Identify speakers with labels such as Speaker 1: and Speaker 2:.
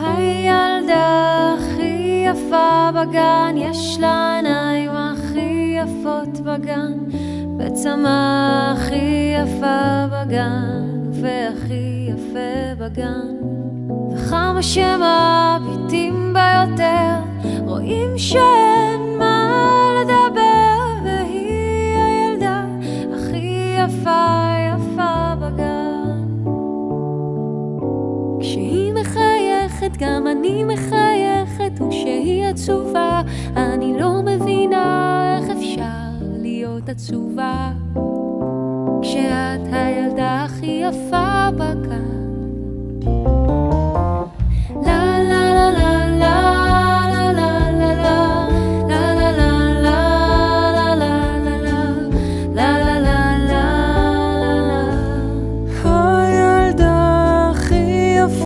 Speaker 1: הילדה הכי יפה בגן, יש לה עיניים הכי יפות בגן, וצמא הכי יפה בגן, והכי יפה בגן. וכמה שמביטים ביותר, רואים שאין מה לדבר, והיא הילדה הכי יפה יפה בגן. כשהיא מחייכת גם אני מחייכת, וכשהיא עצובה אני לא מבינה איך אפשר להיות עצובה, כשאת הילדה הכי יפה בגן.